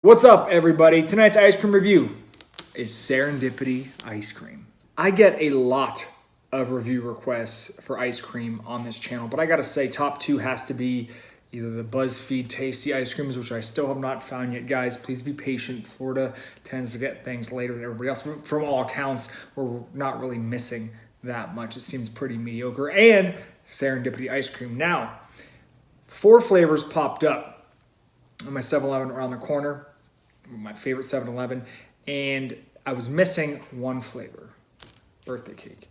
What's up, everybody? Tonight's ice cream review is Serendipity ice cream. I get a lot of review requests for ice cream on this channel, but I gotta say top two has to be either the BuzzFeed Tasty ice creams, which I still have not found yet. Guys, please be patient. Florida tends to get things later than everybody else. From all accounts, we're not really missing that much. It seems pretty mediocre. And Serendipity ice cream. Now, 4 flavors popped up on my 7-Eleven around the corner. My favorite 7-Eleven, and I was missing one flavor, birthday cake.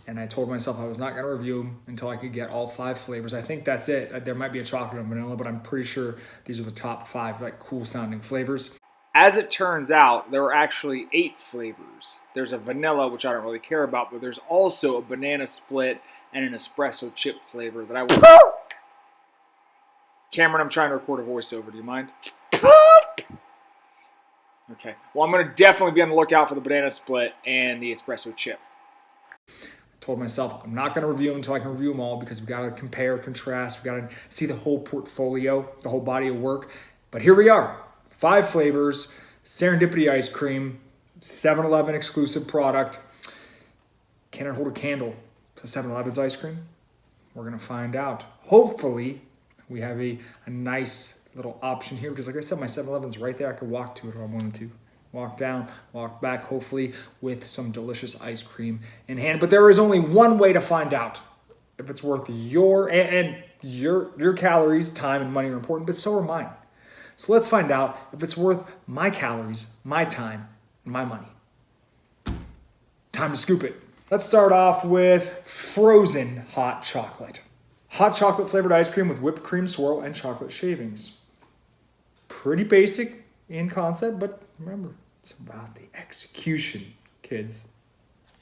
And I told myself I was not gonna review them until I could get all 5 flavors. I think that's it. There might be a chocolate and vanilla, but I'm pretty sure these are the top 5 like cool sounding flavors. As it turns out, there are actually 8 flavors. There's a vanilla, which I don't really care about, but there's also a banana split and an espresso chip flavor that I will... Cameron, I'm trying to record a voiceover. Do you mind? Okay, well, I'm going to definitely be on the lookout for the banana split and the espresso chip. I told myself I'm not going to review them until I can review them all because we've got to compare, contrast, we've got to see the whole portfolio, the whole body of work. But here we are, 5 flavors, Serendipity ice cream, 7-Eleven exclusive product. Can it hold a candle to 7-Eleven's ice cream? We're going to find out. Hopefully, we have a nice little option here because like I said, my 7-Eleven's right there. I could walk to it if I wanted to. Walk down, walk back, hopefully with some delicious ice cream in hand. But there is only one way to find out if it's worth your calories. Time and money are important, but so are mine. So let's find out if it's worth my calories, my time, and my money. Time to scoop it. Let's start off with frozen hot chocolate. Hot chocolate flavored ice cream with whipped cream swirl and chocolate shavings. Pretty basic in concept, but remember, it's about the execution, kids.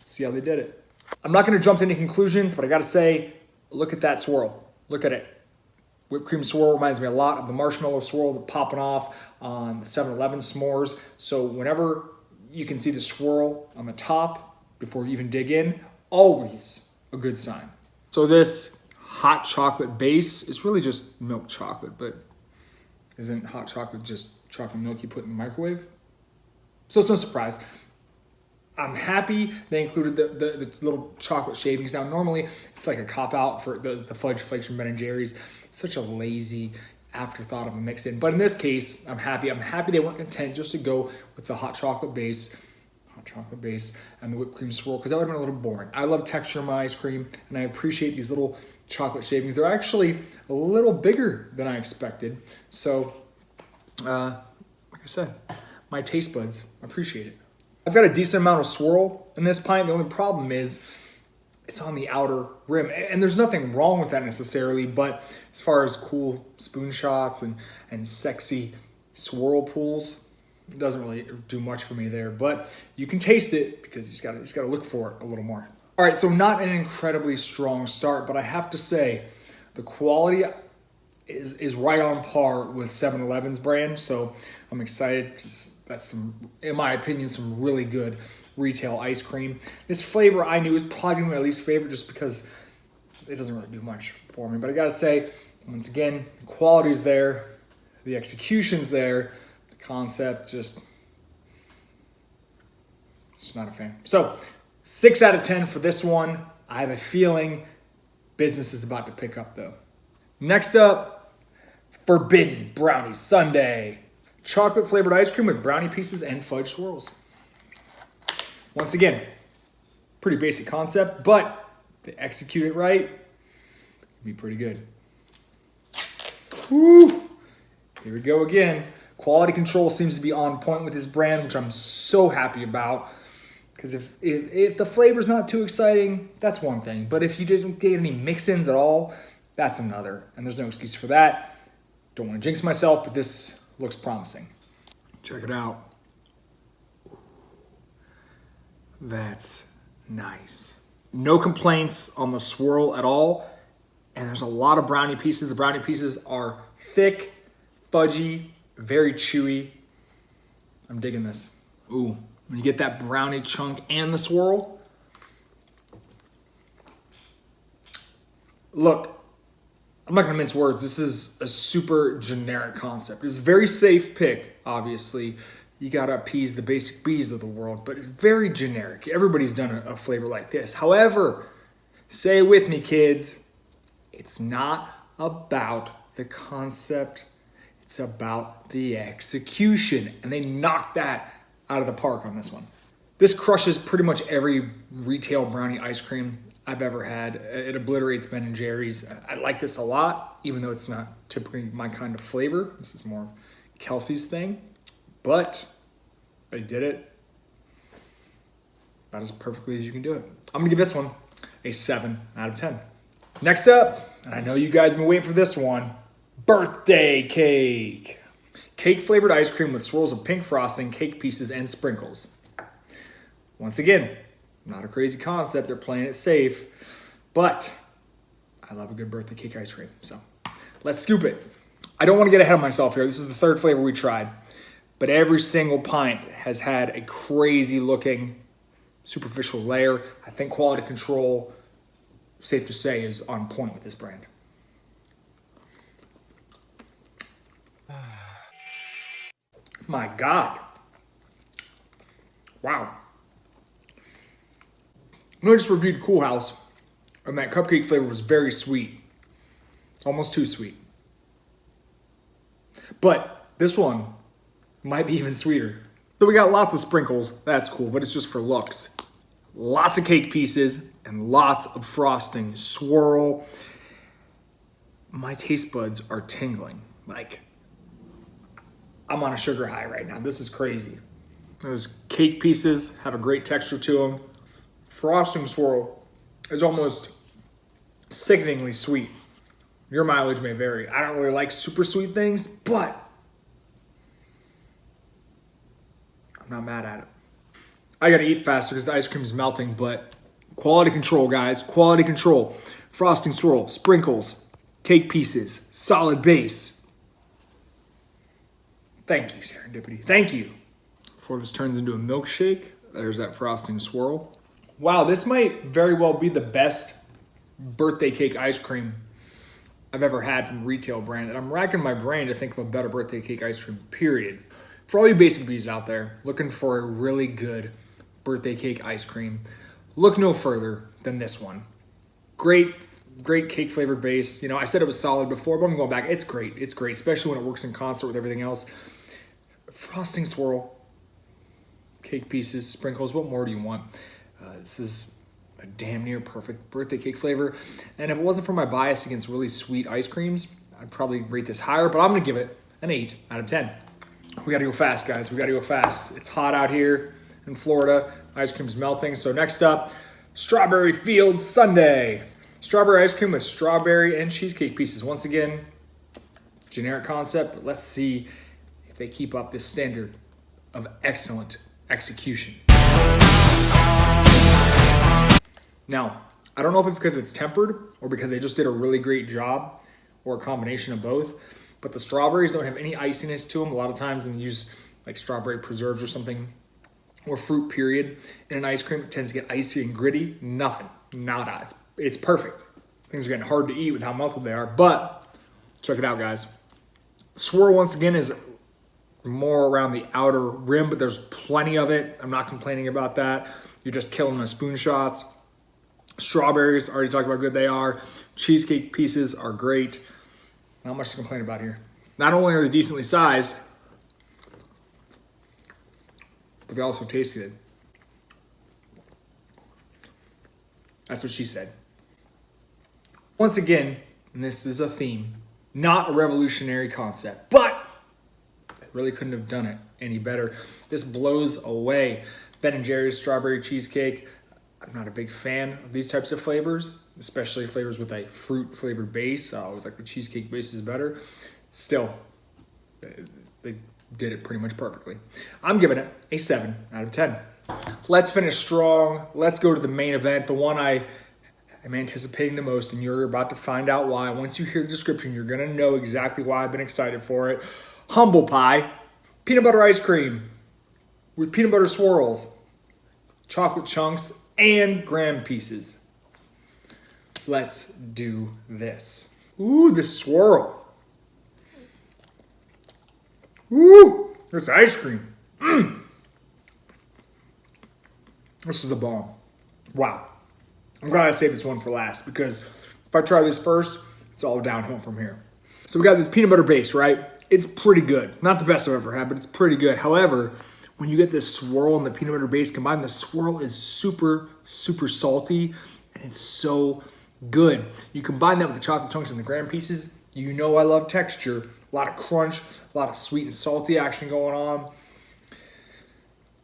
See how they did it. I'm not going to jump to any conclusions, but I got to say, look at that swirl. Look at it. Whipped cream swirl reminds me a lot of the marshmallow swirl that's popping off on the 7-Eleven s'mores. So whenever you can see the swirl on the top before you even dig in, always a good sign. So this hot chocolate base is really just milk chocolate, but isn't hot chocolate just chocolate milk you put in the microwave? So it's no surprise. I'm happy they included the little chocolate shavings. Now, normally it's like a cop-out for the fudge flakes from Ben & Jerry's. Such a lazy afterthought of a mix-in. But in this case, I'm happy. I'm happy they weren't content just to go with the hot chocolate base and the whipped cream swirl, because that would have been a little boring. I love texture in my ice cream, and I appreciate these little chocolate shavings. They're actually a little bigger than I expected. So, like I said, my taste buds appreciate it. I've got a decent amount of swirl in this pint. The only problem is it's on the outer rim. And there's nothing wrong with that necessarily, but as far as cool spoon shots and sexy swirl pools, it doesn't really do much for me there, but you can taste it because you just gotta look for it a little more. All right, so not an incredibly strong start, but I have to say the quality is right on par with 7-Eleven's brand. So I'm excited because that's in my opinion, some really good retail ice cream. This flavor I knew is probably gonna be my least favorite just because it doesn't really do much for me. But I gotta say, once again, the quality's there, the execution's there. Concept, just not a fan. So 6 out of 10 for this one. I have a feeling business is about to pick up though. Next up, Forbidden Brownie Sundae. Chocolate flavored ice cream with brownie pieces and fudge swirls. Once again, pretty basic concept, but if they execute it right, it'll be pretty good. Woo! Here we go again. Quality control seems to be on point with this brand, which I'm so happy about. Because if the flavor's not too exciting, that's one thing. But if you didn't get any mix-ins at all, that's another. And there's no excuse for that. Don't want to jinx myself, but this looks promising. Check it out. That's nice. No complaints on the swirl at all. And there's a lot of brownie pieces. The brownie pieces are thick, fudgy, very chewy. I'm digging this. Ooh, when you get that brownie chunk and the swirl. Look, I'm not gonna mince words. This is a super generic concept. It's a very safe pick, obviously. You gotta appease the basic bees of the world, but it's very generic. Everybody's done a flavor like this. However, say it with me, kids. It's not about the concept. It's about the execution. And they knocked that out of the park on this one. This crushes pretty much every retail brownie ice cream I've ever had. It obliterates Ben & Jerry's. I like this a lot, even though it's not typically my kind of flavor. This is more Kelsey's thing. But they did it about as perfectly as you can do it. I'm gonna give this one a 7 out of 10. Next up, and I know you guys have been waiting for this one, birthday cake. Cake flavored ice cream with swirls of pink frosting, cake pieces, and sprinkles. Once again, not a crazy concept. They're playing it safe, but I love a good birthday cake ice cream. So let's scoop it. I don't want to get ahead of myself here. This is the third flavor we tried, but every single pint has had a crazy looking superficial layer. I think quality control, safe to say, is on point with this brand. My God. Wow. I just reviewed Cool House, and that cupcake flavor was very sweet. Almost too sweet. But this one might be even sweeter. So we got lots of sprinkles. That's cool, but it's just for looks. Lots of cake pieces and lots of frosting. Swirl. My taste buds are tingling. Like, I'm on a sugar high right now. This is crazy. Those cake pieces have a great texture to them. Frosting swirl is almost sickeningly sweet. Your mileage may vary. I don't really like super sweet things, but I'm not mad at it. I gotta eat faster because the ice cream is melting, but quality control, guys. Quality control. Frosting swirl, sprinkles, cake pieces, solid base. Thank you, Serendipity. Thank you. Before this turns into a milkshake, there's that frosting swirl. Wow, this might very well be the best birthday cake ice cream I've ever had from a retail brand. And I'm racking my brain to think of a better birthday cake ice cream, period. For all you basic bees out there looking for a really good birthday cake ice cream, look no further than this one. Great cake flavored base. You know, I said it was solid before, but I'm going back. It's great. It's great, especially when it works in concert with everything else. Frosting swirl, cake pieces, sprinkles. What more do you want? This is a damn near perfect birthday cake flavor. And if it wasn't for my bias against really sweet ice creams, I'd probably rate this higher, but I'm gonna give it an 8 out of 10. We gotta go fast, guys. We gotta go fast. It's hot out here in Florida. Ice cream's melting. So next up, Strawberry Fields Sundae. Strawberry ice cream with strawberry and cheesecake pieces. Once again, generic concept, but let's see if they keep up this standard of excellent execution. Now, I don't know if it's because it's tempered or because they just did a really great job or a combination of both, but the strawberries don't have any iciness to them. A lot of times when you use like strawberry preserves or something, or fruit period, in an ice cream, it tends to get icy and gritty. Nothing, nada. It's perfect. Things are getting hard to eat with how melted they are, but check it out, guys. Swirl, once again, is more around the outer rim, but there's plenty of it. I'm not complaining about that. You're just killing my spoon shots. Strawberries, already talked about how good they are. Cheesecake pieces are great. Not much to complain about here. Not only are they decently sized, but they also taste good. That's what she said. Once again, and this is a theme, not a revolutionary concept, but they really couldn't have done it any better. This blows away Ben & Jerry's strawberry cheesecake. I'm not a big fan of these types of flavors, especially flavors with a fruit flavored base. I always like the cheesecake base is better. Still, they did it pretty much perfectly. I'm giving it a 7 out of 10. Let's finish strong. Let's go to the main event, the one I am anticipating the most, and you're about to find out why. Once you hear the description, you're gonna know exactly why I've been excited for it. Humble pie, peanut butter ice cream with peanut butter swirls, chocolate chunks, and graham pieces. Let's do this. Ooh, this swirl. Ooh, this ice cream. This is the bomb. Wow. I'm glad I saved this one for last because if I try this first, it's all downhill from here. So we got this peanut butter base, right? It's pretty good. Not the best I've ever had, but it's pretty good. However, when you get this swirl and the peanut butter base combined, the swirl is super, super salty and it's so good. You combine that with the chocolate chunks and the graham pieces, you know I love texture. A lot of crunch, a lot of sweet and salty action going on.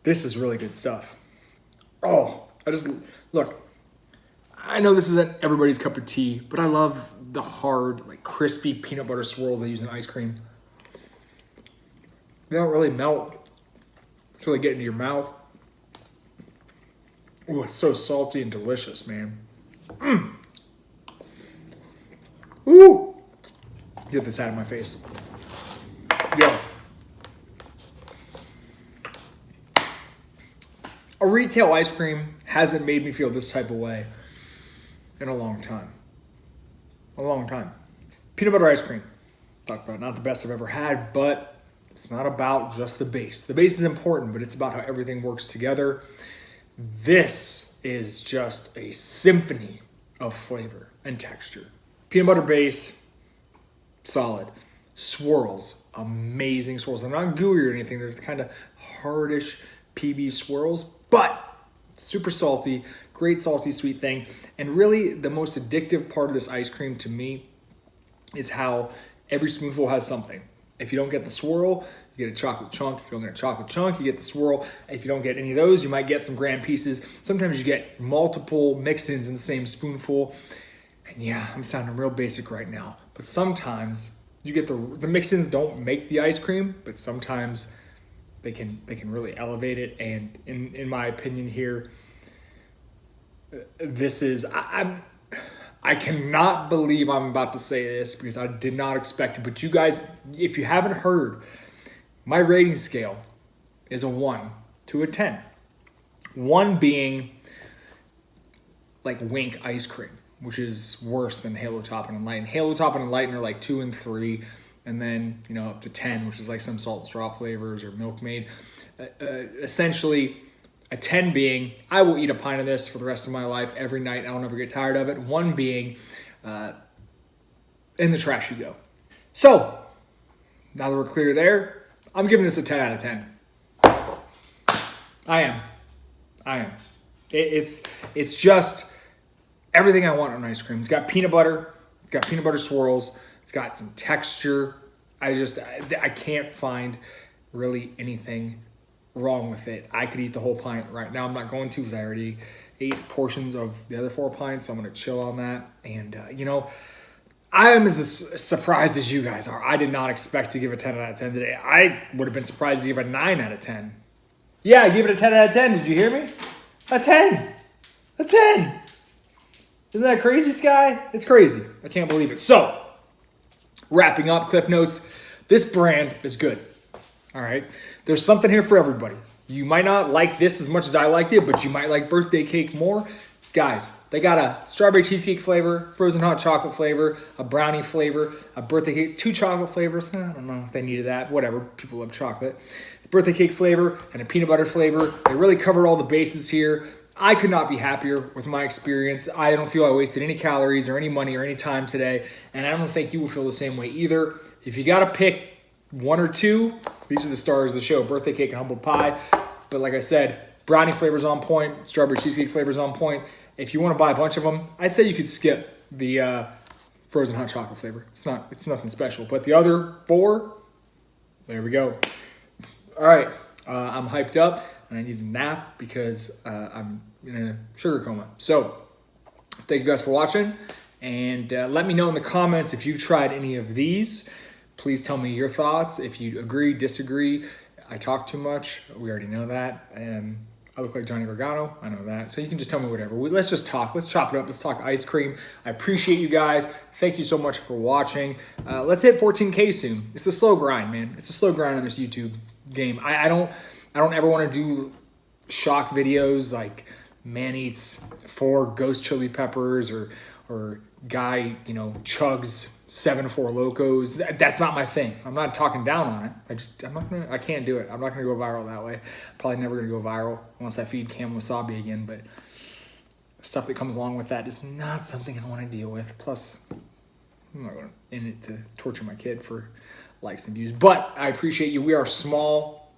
This is really good stuff. Oh, look, I know this isn't everybody's cup of tea, but I love the hard, like crispy peanut butter swirls they use in ice cream. They don't really melt until they get into your mouth. Oh, it's so salty and delicious, man. Ooh. Get this out of my face. Yo. A retail ice cream hasn't made me feel this type of way in a long time. A long time. Peanut butter ice cream. Talk about not the best I've ever had, but it's not about just the base. The base is important, but it's about how everything works together. This is just a symphony of flavor and texture. Peanut butter base, solid. Swirls, amazing swirls. They're not gooey or anything. There's the kind of hardish PB swirls, but super salty, great salty sweet thing. And really the most addictive part of this ice cream to me is how every spoonful has something. If you don't get the swirl, you get a chocolate chunk. If you don't get a chocolate chunk, you get the swirl. If you don't get any of those, you might get some graham pieces. Sometimes you get multiple mix-ins in the same spoonful. And yeah, I'm sounding real basic right now, but sometimes you get the mix-ins don't make the ice cream, but sometimes they can really elevate it. And in my opinion here, this is I cannot believe I'm about to say this because I did not expect it. But you guys, if you haven't heard, my rating scale is a 1 to a 10. 1 being like Wink ice cream, which is worse than Halo Toppin' and Lighten. Halo Toppin' and Lighten are like 2 and 3, and then up to 10, which is like some salt and straw flavors or Milkmaid. Essentially, a 10 being, I will eat a pint of this for the rest of my life every night. I'll never get tired of it. 1 being, in the trash you go. So, now that we're clear there, I'm giving this a 10 out of 10. I am. It's just everything I want on ice cream. It's got peanut butter. It's got peanut butter swirls. It's got some texture. I can't find really anything wrong with it. I could eat the whole pint right now. I'm not going to because I already ate portions of the other 4 pints, so I'm going to chill on that. And, I am as surprised as you guys are. I did not expect to give a 10 out of 10 today. I would have been surprised to give a 9 out of 10. Yeah, I gave it a 10 out of 10. Did you hear me? A 10. A 10. Isn't that crazy, Sky? It's crazy. I can't believe it. So, wrapping up, Cliff Notes. This brand is good. All right? There's something here for everybody. You might not like this as much as I liked it, but you might like birthday cake more. Guys, they got a strawberry cheesecake flavor, frozen hot chocolate flavor, a brownie flavor, a birthday cake, 2 chocolate flavors. I don't know if they needed that. Whatever. People love chocolate. Birthday cake flavor and a peanut butter flavor. They really covered all the bases here. I could not be happier with my experience. I don't feel I wasted any calories or any money or any time today, and I don't think you will feel the same way either. If you got to pick 1 or 2, these are the stars of the show, birthday cake and humble pie. But like I said, brownie flavor's on point, strawberry cheesecake flavor's on point. If you want to buy a bunch of them, I'd say you could skip the frozen hot chocolate flavor. It's nothing special. But the other 4, there we go. All right, I'm hyped up and I need a nap because I'm in a sugar coma. So thank you guys for watching, and let me know in the comments if you've tried any of these. Please tell me your thoughts. If you agree, disagree, I talk too much. We already know that. I look like Johnny Gargano. I know that. So you can just tell me whatever. Let's just talk. Let's chop it up. Let's talk ice cream. I appreciate you guys. Thank you so much for watching. Let's hit 14K soon. It's a slow grind, man. It's a slow grind on this YouTube game. I don't ever want to do shock videos like man eats 4 ghost chili peppers or guy, chugs 7 Four Locos. That's not my thing. I'm not talking down on it. I can't do it. I'm not gonna go viral that way. Probably never gonna go viral unless I feed Cam wasabi again, but stuff that comes along with that is not something I want to deal with. Plus, I'm not going in it to torture my kid for likes and views. But I appreciate you. We are small,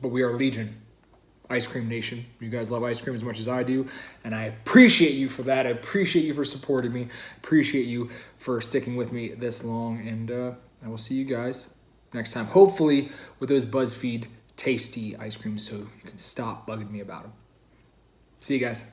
but we are legion. Ice Cream Nation. You guys love ice cream as much as I do, and I appreciate you for that. I appreciate you for supporting me. Appreciate you for sticking with me this long, and I will see you guys next time. Hopefully with those BuzzFeed tasty ice creams so you can stop bugging me about them. See you guys.